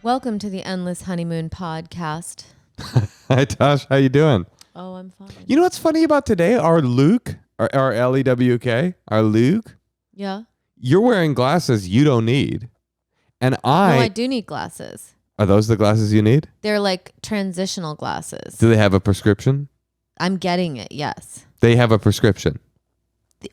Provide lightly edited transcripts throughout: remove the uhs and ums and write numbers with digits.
Welcome to the Endless Honeymoon Podcast. Hi, Tosh. How you doing? Oh, I'm fine. You know what's funny about today? Our Luke, our L-E-W-K, our Luke, Yeah? you're wearing glasses you don't need. And No, I do need glasses. Are those the glasses you need? They're like transitional glasses. Do they have a prescription? I'm getting it, yes. They have a prescription.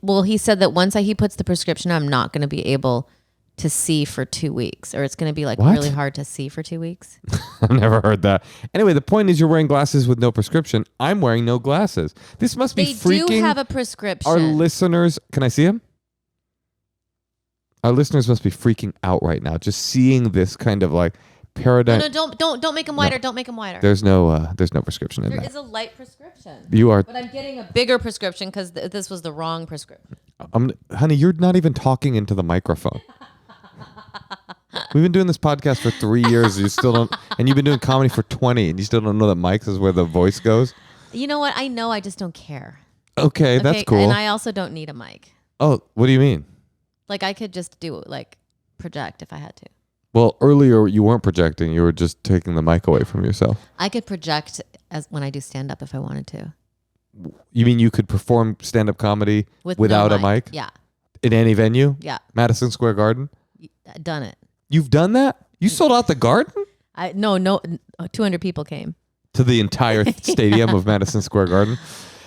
Well, he said that once he puts the prescription, I'm not going to be able to see for 2 weeks, or it's going to be like What? really hard to see for 2 weeks. I've never heard that. Anyway, the point is you're wearing glasses with no prescription. I'm wearing no glasses. This must be They freaking do have a prescription. our listeners. Can I see him? Our listeners must be freaking out right now, just seeing this kind of like paradigm. No, don't make them wider. Don't make them wider. There's no prescription in There that. is a light prescription. You are, But I'm getting a bigger prescription because this was the wrong prescription. honey. You're not even talking into the microphone. We've been doing this podcast for 3 years. You still don't, and you've been doing comedy for 20, and you still don't know that mics is where the voice goes. You know what? I know. I just don't care. Okay, that's cool. And I also don't need a mic. Oh, what do you mean? Like I could just do like project if I had to. Well, earlier you weren't projecting. You were just taking the mic away from yourself. I could project as when I do stand up if I wanted to. You mean you could perform stand-up comedy With without no a mic? Yeah. In any venue? Yeah. Madison Square Garden? Done it. You've done that? You sold out the Garden? No, 200 people came. To the entire stadium of Madison Square Garden?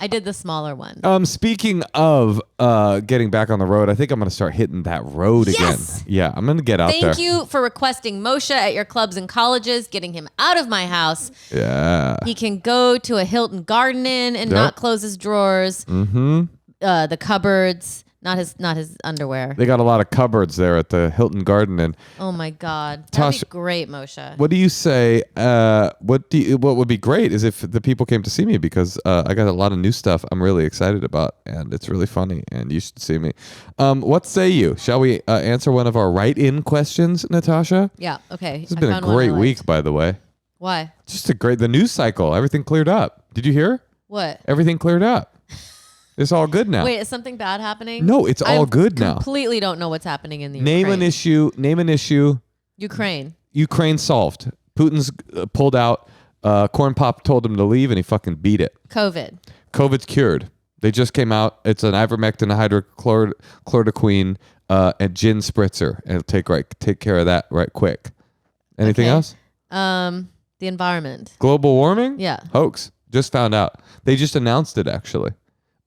I did the smaller one. Speaking of getting back on the road, I think I'm going to start hitting that road Yes! again. Yeah, I'm going to get out there. Thank you for requesting Moshe at your clubs and colleges, getting him out of my house. Yeah. He can go to a Hilton Garden Inn and Yep. not close his drawers, Mm-hmm. the cupboards, not his underwear. They got a lot of cupboards there at the Hilton Garden. And Oh my God. That'd Tosh, be great, Moshe. what do you say? What would be great is if the people came to see me, because I got a lot of new stuff I'm really excited about, and it's really funny, and you should see me. What say you? Shall we answer one of our write-in questions, Natasha? Yeah, okay. This has been a great week, by the way. Why? Just the news cycle. Everything cleared up. Did you hear? What? Everything cleared up. It's all good now. Wait, is something bad happening? No, it's all good now. Completely don't know what's happening in the Name Ukraine. an issue. Ukraine. Ukraine solved. Putin's pulled out. Corn Pop told him to leave, and he fucking beat it. COVID's cured. They just came out. It's an ivermectin, hydrochloroquine, and gin spritzer, and it'll take care of that right quick. Anything Okay. else? The environment. Global warming? Yeah. Hoax. Just found out. They just announced it, actually.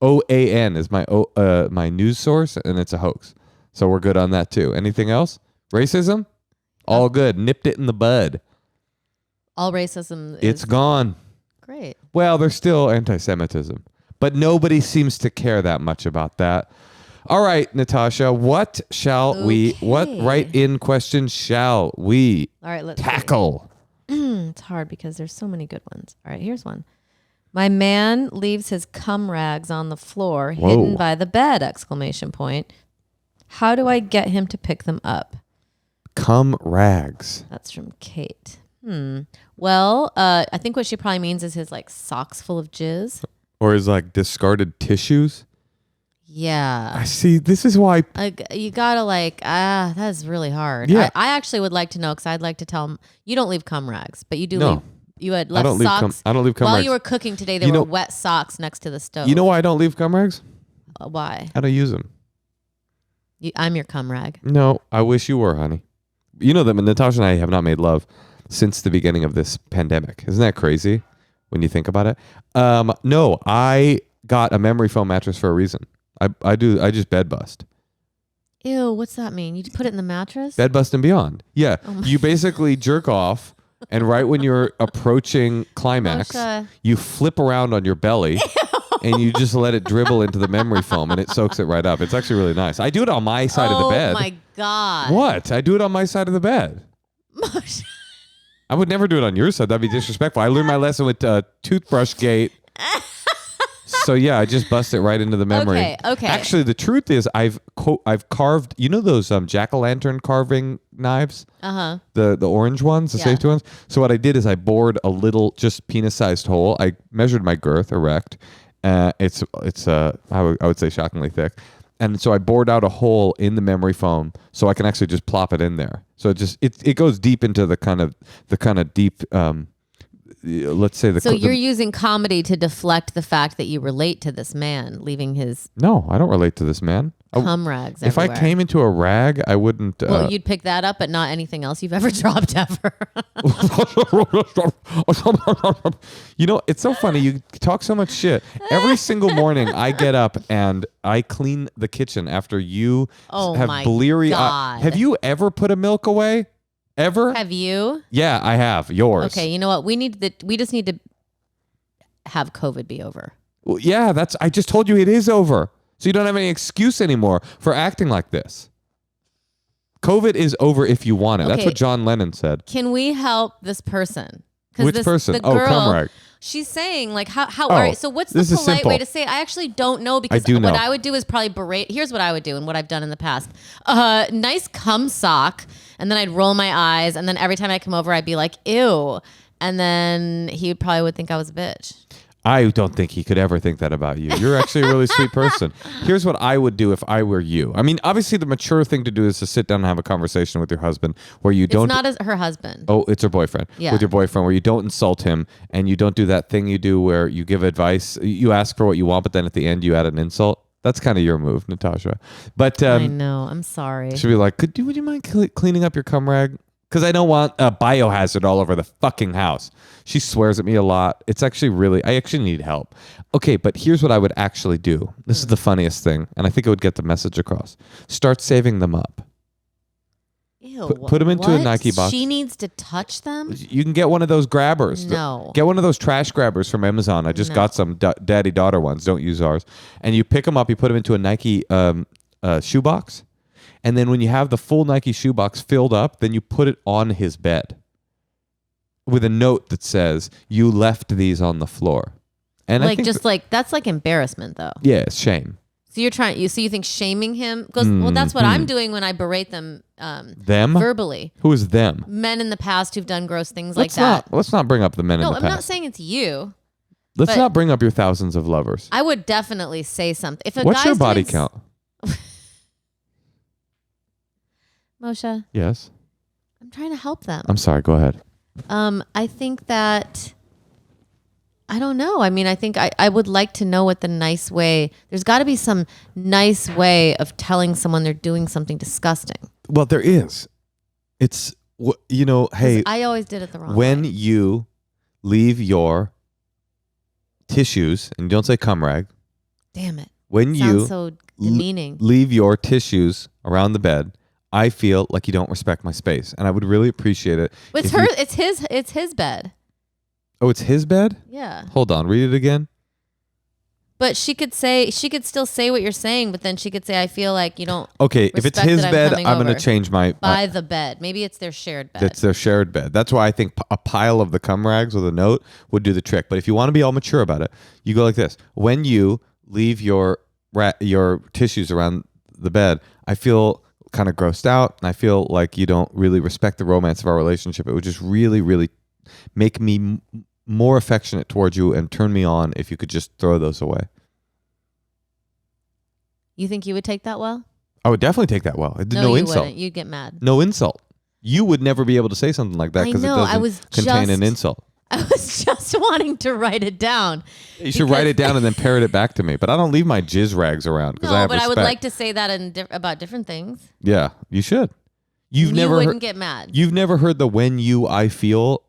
OAN is my news source, and it's a hoax. So we're good on that too. Anything else? Racism? All good. Nipped it in the bud. All racism It's is gone. great. Well, there's still anti-Semitism, but nobody seems to care that much about that. All right, Natasha, what write-in question shall we All right, let's see. tackle? It's hard because there's so many good ones. All right, here's one. My man leaves his cum rags on the floor, hidden by the bed, ! How do I get him to pick them up? Cum rags. That's from Kate. Well, I think what she probably means is his like socks full of jizz. Or is like discarded tissues? Yeah. I see. This is why. You gotta that's really hard. Yeah. I actually would like to know because I'd like to tell him you don't leave cum rags, but you do No. leave. You had I left don't leave socks. I don't leave cum While rags. you were cooking today, there You were know- wet socks next to the stove. You know why I don't leave cum rags? Why? I don't use them. I'm your cum rag. No, I wish you were, honey. You know that Natasha and I have not made love since the beginning of this pandemic. Isn't that crazy when you think about it? No, I got a memory foam mattress for a reason. I just bed bust. Ew, what's that mean? You put it in the mattress? Bed bust and beyond. Yeah. Oh my You basically jerk off, and right when you're approaching climax, Moshe. you flip around on your belly. And you just let it dribble into the memory foam, and it soaks it right up. It's actually really nice. I do it on my side of the bed. Oh my God. What? I do it on my side of the bed. Moshe. I would never do it on your side. That'd be disrespectful. I learned my lesson with toothbrush gate. So yeah, I just bust it right into the memory. Okay. Actually, the truth is, I've carved. You know those jack-o'-lantern carving knives? Uh-huh. The orange ones, the Yeah. safety ones. So what I did is I bored a little, just penis-sized hole. I measured my girth, erect. It's I would say shockingly thick. And so I bored out a hole in the memory foam so I can actually just plop it in there. So it goes deep into the kind of deep. Let's say So you're using comedy to deflect the fact that you relate to this man leaving his. No, I don't relate to this man. Cum rags. If everywhere. I came into a rag, I wouldn't. Well, you'd pick that up, but not anything else you've ever dropped ever. You know, it's so funny. You talk so much shit. Every single morning, I get up and I clean the kitchen after you have bleary eyes. Have you ever put a milk away? Ever? Have you? Yeah, I have. Yours. Okay, you know what? We just need to have COVID be over. Well, yeah, I just told you it is over. So you don't have any excuse anymore for acting like this. COVID is over if you want it. Okay. That's what John Lennon said. Can we help this person? Which person? The girl, cum rag. She's saying like how all right, so what's the polite way to say it? I actually don't know because what I would do is probably berate. Here's what I would do and what I've done in the past. Nice cum sock, and then I'd roll my eyes, and then every time I come over I'd be like, ew. And then he probably would think I was a bitch. I don't think he could ever think that about you. You're actually a really sweet person. Here's what I would do if I were you. I mean, obviously the mature thing to do is to sit down and have a conversation with your husband where you don't... It's not her husband. Oh, it's her boyfriend. Yeah. With your boyfriend where you don't insult him and you don't do that thing you do where you give advice. You ask for what you want, but then at the end you add an insult. That's kind of your move, Natasha. But I know. I'm sorry. She'll be like, would you mind cleaning up your cum rag? Because I don't want a biohazard all over the fucking house. She swears at me a lot. I actually need help. Okay, but here's what I would actually do. This is the funniest thing, and I think it would get the message across. Start saving them up. Ew. Put them into a Nike box. She needs to touch them? You can get one of those grabbers. No. Get one of those trash grabbers from Amazon. I just got some daddy-daughter ones. Don't use ours. And you pick them up, you put them into a Nike shoebox. And then when you have the full Nike shoebox filled up, then you put it on his bed with a note that says, you left these on the floor. And that's like embarrassment though. Yeah, it's shame. So you think shaming him? Because well, that's what I'm doing when I berate them. Them? Verbally. Who is them? Men in the past who've done gross things like that. Let's not bring up the men in the past. No, I'm not saying it's you. Let's not bring up your thousands of lovers. I would definitely say something. What's your body count? Moshe. Yes. I'm trying to help them. I'm sorry. Go ahead. I think that, I don't know. I mean, I think I would like to know what the nice way, there's got to be some nice way of telling someone they're doing something disgusting. Well, there is. It's, hey. I always did it the wrong way. When you leave your tissues, and don't say cum rag. Damn it. When you sounds so demeaning. Leave your tissues around the bed, I feel like you don't respect my space, and I would really appreciate it. It's his bed. Oh, it's his bed? Yeah. Hold on, read it again. But she could still say what you're saying, but then she could say, I feel like you don't. Okay, if it's his bed, I'm going to change my. By the bed. Maybe it's their shared bed. It's their shared bed. That's why I think a pile of the cum rags with a note would do the trick. But if you want to be all mature about it, you go like this. When you leave your tissues around the bed, I feel kind of grossed out, and I feel like you don't really respect the romance of our relationship. It would just really, really make me more affectionate towards you and turn me on if you could just throw those away. You think you would take that well? I would definitely take that well. No insult. Wouldn't. You'd get mad. No insult. You would never be able to say something like that because it doesn't contain an insult. I was just wanting to write it down. You should write it down and then parrot it back to me. But I don't leave my jizz rags around because I have respect. I would like to say that about different things. Yeah, you should. You wouldn't get mad. You've never heard the when you, I feel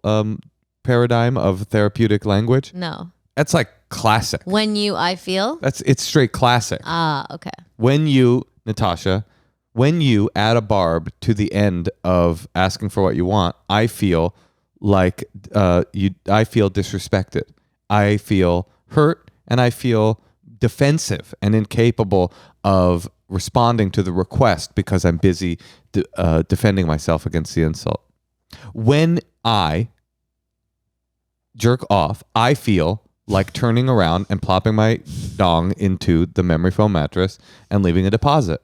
paradigm of therapeutic language? No. That's like classic. When you, I feel? It's straight classic. Ah, okay. When you, Natasha, when you add a barb to the end of asking for what you want, I feel like I feel disrespected. I feel hurt, and I feel defensive and incapable of responding to the request because I'm busy defending myself against the insult. When I jerk off, I feel like turning around and plopping my dong into the memory foam mattress and leaving a deposit.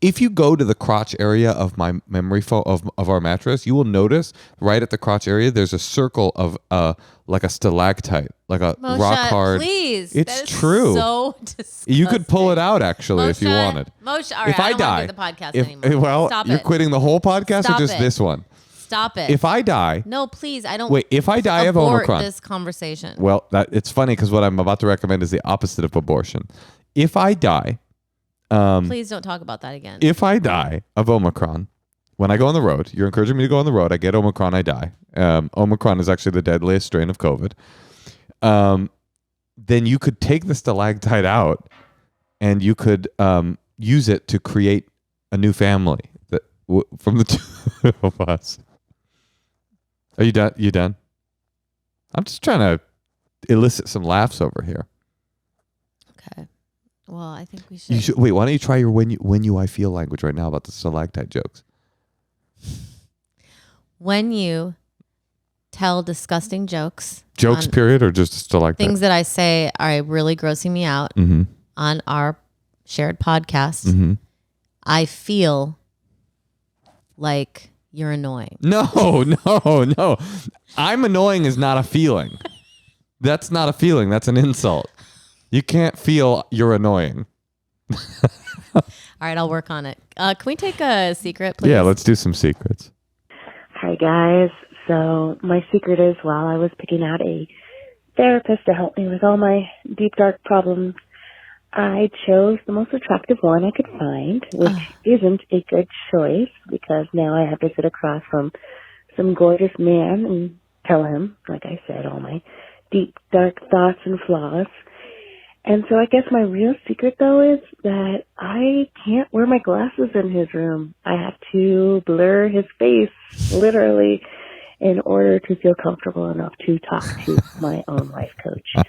If you go to the crotch area of my memory foam of our mattress, you will notice right at the crotch area there's a circle of like a stalactite, like a Moshe, rock hard. Please, it's true. So disgusting. You could pull it out actually Moshe, if you wanted. Moshe, all right, if I don't die, want to do the podcast anymore. Well, Stop you're it. quitting the whole podcast Stop or just it. this one? Stop it. If I die, no, please, I don't. Wait, if I die of Omicron, this conversation. Well, it's funny because what I'm about to recommend is the opposite of abortion. If I die. Please don't talk about that again. If I die of Omicron, when I go on the road, you're encouraging me to go on the road. I get Omicron, I die. Omicron is actually the deadliest strain of COVID. Then you could take the stalactite out and you could use it to create a new family from the two of us. Are you done? You done? I'm just trying to elicit some laughs over here. Okay. Well, I think we should. Wait, why don't you try your when you I feel language right now about the stalactite jokes? When you tell disgusting jokes. Jokes, period, or just stalactite? Things that I say are really grossing me out on our shared podcast. Mm-hmm. I feel like you're annoying. No. I'm annoying is not a feeling. That's not a feeling. That's an insult. You can't feel you're annoying. All right, I'll work on it. Can we take a secret, please? Yeah, let's do some secrets. Hi, guys. So my secret is while I was picking out a therapist to help me with all my deep, dark problems, I chose the most attractive one I could find, which isn't a good choice because now I have to sit across from some gorgeous man and tell him, like I said, all my deep, dark thoughts and flaws. And so I guess my real secret, though, is that I can't wear my glasses in his room. I have to blur his face, literally, in order to feel comfortable enough to talk to my own life coach.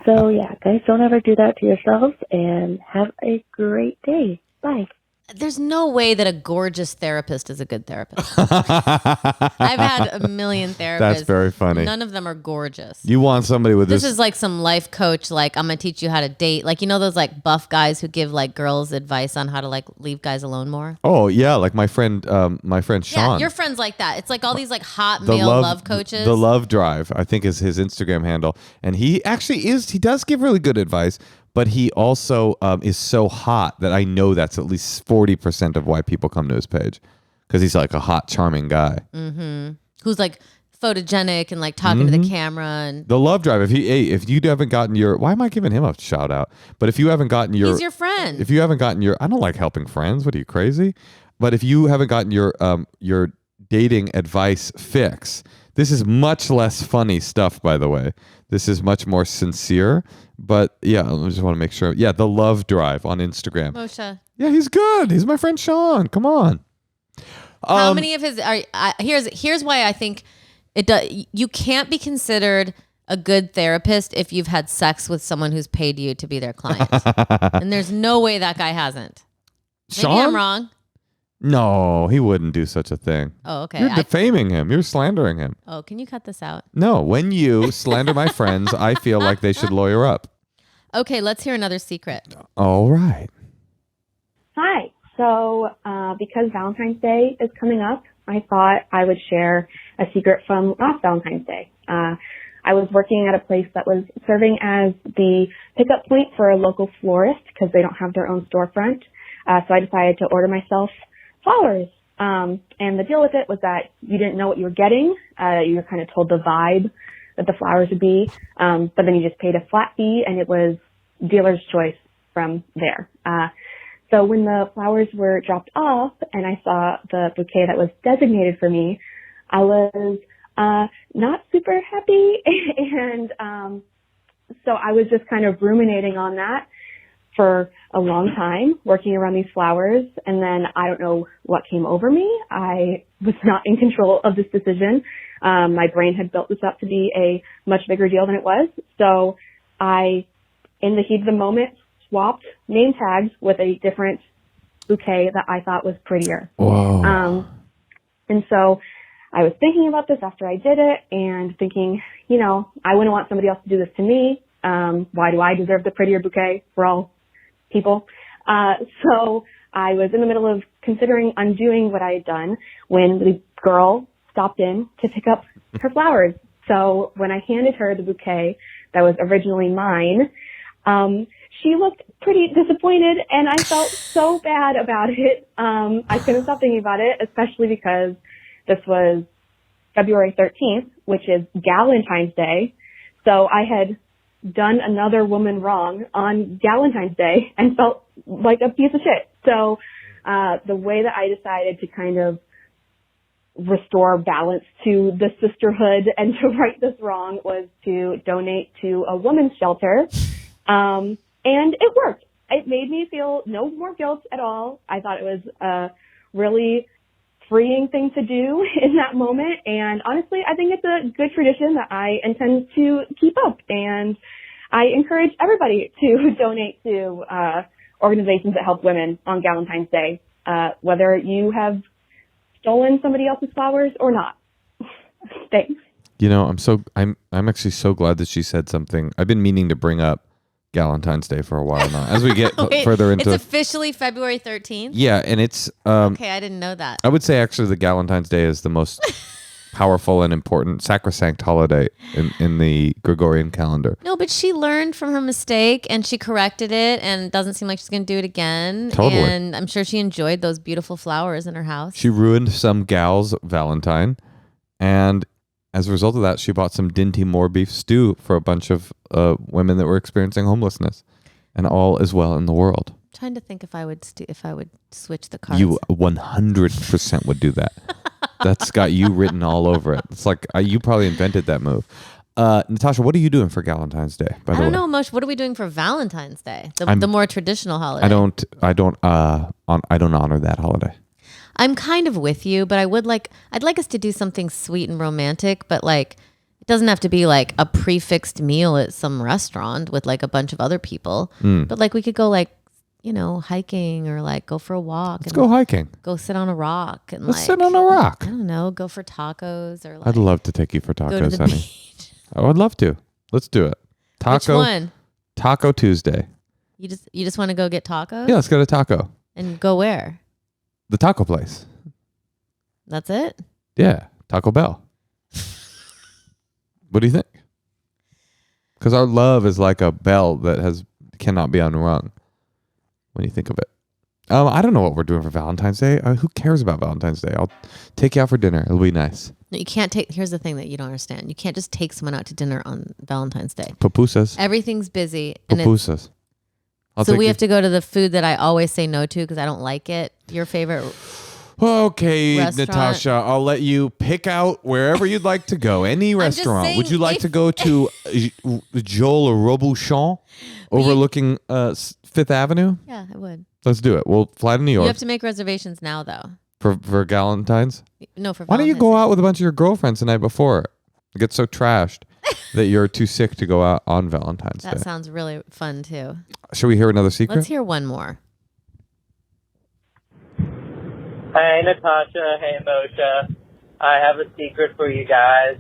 So, yeah, guys, don't ever do that to yourselves, and have a great day. Bye. There's no way that a gorgeous therapist is a good therapist. I've had a million therapists. That's very funny. None of them are gorgeous. You want somebody with this is like some life coach, like, I'm going to teach you how to date. Like, you know those like buff guys who give like girls advice on how to like leave guys alone more? Oh, yeah, like my friend Sean. Yeah, your friend's like that. It's like all these like hot male love coaches. The Love Drive, I think, is his Instagram handle. And he actually he does give really good advice. But he also is so hot that I know that's at least 40% of why people come to his page. Because he's like a hot, charming guy. Mm-hmm. Who's like photogenic and like talking to the camera. And the Love Drive. If you haven't gotten your... Why am I giving him a shout out? But if you haven't gotten your... He's your friend. If you haven't gotten your... I don't like helping friends. What are you, crazy? But if you haven't gotten your dating advice fix... This is much less funny stuff, by the way. This is much more sincere. But yeah, I just want to make sure. Yeah, the Love Drive on Instagram. Moshe. Yeah, he's good. He's my friend Sean. Come on. How many of his are? Here's why I think it does. You can't be considered a good therapist if you've had sex with someone who's paid you to be their client. And there's no way that guy hasn't. Maybe Sean? I'm wrong. No, he wouldn't do such a thing. Oh, okay. You're defaming him. You're slandering him. Oh, can you cut this out? No, when you slander my friends, I feel like they should lawyer up. Okay, let's hear another secret. All right. Hi. So, because Valentine's Day is coming up, I thought I would share a secret from last Valentine's Day. I was working at a place that was serving as the pickup point for a local florist because they don't have their own storefront. So I decided to order myself flowers. And the deal with it was that you didn't know what you were getting. You were kind of told the vibe that the flowers would be. But then you just paid a flat fee and it was dealer's choice from there. So when the flowers were dropped off and I saw the bouquet that was designated for me, I was, not super happy. And, so I was just kind of ruminating on that for a long time, working around these flowers, and then I don't know what came over me. I was not in control of this decision. My brain had built this up to be a much bigger deal than it was. So I, in the heat of the moment, swapped name tags with a different bouquet that I thought was prettier. Whoa. And so I was thinking about this after I did it and thinking, you know, I wouldn't want somebody else to do this to me. Why do I deserve the prettier bouquet? We're all people. So I was in the middle of considering undoing what I had done when the girl stopped in to pick up her flowers. So when I handed her the bouquet that was originally mine, she looked pretty disappointed, and I felt so bad about it. I couldn't stop thinking about it, especially because this was February 13th, which is Galentine's Day. So I had done another woman wrong on Galentine's Day and felt like a piece of shit. So the way that I decided to kind of restore balance to the sisterhood and to right this wrong was to donate to a women's shelter. And it worked. It made me feel no more guilt at all. I thought it was a really freeing thing to do in that moment. And honestly, I think it's a good tradition that I intend to keep up. And I encourage everybody to donate to organizations that help women on Galentine's Day, whether you have stolen somebody else's flowers or not. Thanks. You know, I'm actually so glad that she said something. I've been meaning to bring up Galentine's Day for a while now. As we get further into it's officially February 13th. Yeah, and it's okay, I didn't know that. I would say actually the Galentine's Day is the most powerful and important sacrosanct holiday in the Gregorian calendar. No, but she learned from her mistake and she corrected it, and it doesn't seem like she's going to do it again. Totally. And I'm sure she enjoyed those beautiful flowers in her house. She ruined some gal's Valentine, and as a result of that, she bought some Dinty Moore beef stew for a bunch of women that were experiencing homelessness, and all is well in the world. I'm trying to think if I would switch the cards. You 100% would do that. That's got you written all over it. It's like you probably invented that move. Natasha, what are you doing for Galentine's Day? I don't know much. What are we doing for Valentine's Day? The more traditional holiday. I don't honor that holiday. I'm kind of with you, but I'd like us to do something sweet and romantic, but like it doesn't have to be like a prefixed meal at some restaurant with like a bunch of other people. But like we could go like, you know, hiking or like go for a walk. Let's go hiking. Go sit on a rock and Let's sit on a rock. I don't know, go for tacos or like. I'd love to take you for tacos, go to the honey. beach. I would love to. Let's do it. Which one? Taco Tuesday. You just want to go get tacos? Yeah, let's go to taco. And go where? The taco place. That's it? Yeah, Taco Bell. What do you think? Because our love is like a bell that cannot be unrung when you think of it. I don't know what we're doing for Valentine's Day. Who cares about Valentine's Day? I'll take you out for dinner. It'll be nice. No, you can't take. Here's the thing that you don't understand. You can't just take someone out to dinner on Valentine's Day. Pupusas. Everything's busy. And Pupusas. So we have to go to the food that I always say no to because I don't like it. Your favorite Okay, restaurant. Natasha, I'll let you pick out wherever you'd like to go. Any restaurant. saying, Would you like to go to Joel Robuchon overlooking Fifth Avenue? Yeah, I would. Let's do it. We'll fly to New York. You have to make reservations now, though. For Galentine's? No, for Why don't you go out with a bunch of your girlfriends the night before? You get so trashed that you're too sick to go out on Valentine's Day. That sounds really fun, too. Should we hear another secret? Let's hear one more. Hey, Natasha. Hey, Moshe. I have a secret for you guys.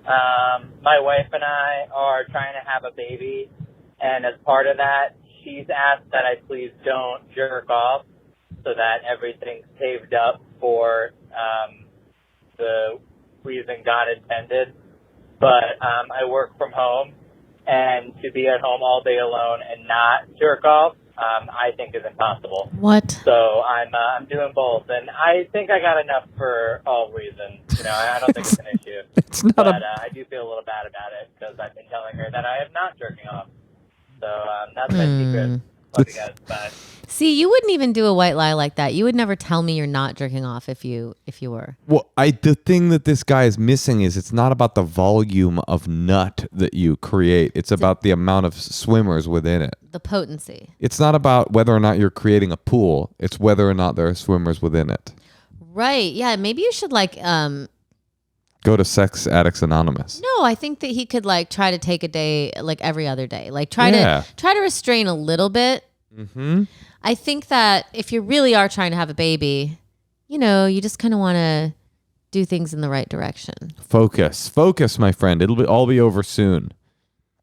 My wife and I are trying to have a baby, and as part of that, she's asked that I please don't jerk off so that everything's saved up for the reason God intended. But I work from home, and to be at home all day alone and not jerk off, I think is impossible. What? So I'm doing both, and I think I got enough for all reasons. You know, I don't think it's an issue. It's not but I do feel a little bad about it because I've been telling her that I am not jerking off. So that's my secret. Love you guys. Bye. See, you wouldn't even do a white lie like that. You would never tell me you're not jerking off if you were. Well, the thing that this guy is missing is it's not about the volume of nut that you create. It's about the amount of swimmers within it. The potency. It's not about whether or not you're creating a pool. It's whether or not there are swimmers within it. Right. Yeah. Maybe you should go to Sex Addicts Anonymous. No, I think that he could try to take a day every other day. Try to restrain a little bit. Mm-hmm. I think that if you really are trying to have a baby, you just kind of want to do things in the right direction. Focus, my friend. It'll all be over soon.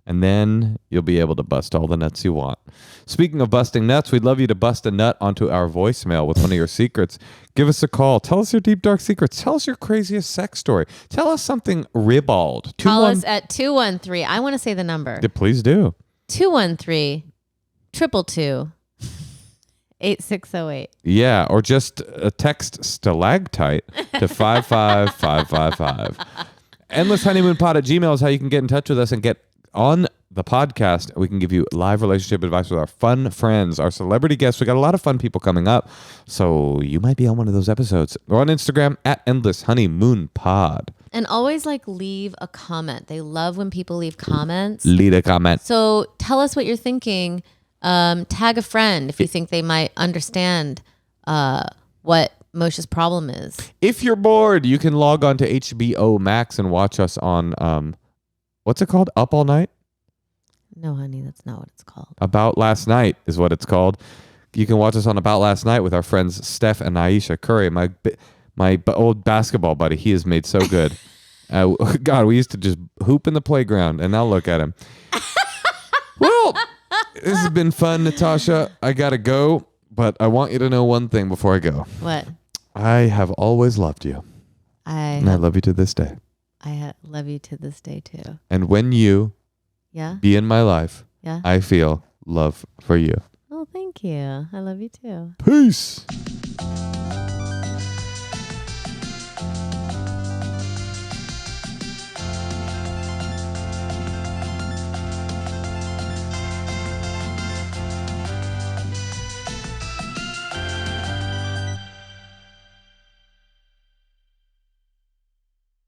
And then you'll be able to bust all the nuts you want. Speaking of busting nuts, we'd love you to bust a nut onto our voicemail with one of your secrets. Give us a call. Tell us your deep, dark secrets. Tell us your craziest sex story. Tell us something ribald. Call us at 213. I want to say the number. Yeah, please do. 213-222-8608. Yeah, or just a text stalactite to 55555. endlesshoneymoonpod@gmail.com is how you can get in touch with us and get on the podcast. We can give you live relationship advice with our fun friends, our celebrity guests. We got a lot of fun people coming up, so you might be on one of those episodes. We're on Instagram at endlesshoneymoonpod. And always leave a comment. They love when people leave comments. Leave a comment. So tell us what you're thinking. Tag a friend if you think they might understand what Moshe's problem is. If you're bored, you can log on to HBO Max and watch us on what's it called? Up All Night? No, honey, that's not what it's called. About Last Night is what it's called. You can watch us on About Last Night with our friends Steph and Aisha Curry, my old basketball buddy. He is made so good. God, we used to just hoop in the playground, and now look at him. Well, this has been fun, Natasha. I got to go, but I want you to know one thing before I go. What? I have always loved you. And I love you to this day. I love you to this day, too. And when you be in my life, I feel love for you. Oh, thank you. I love you, too. Peace.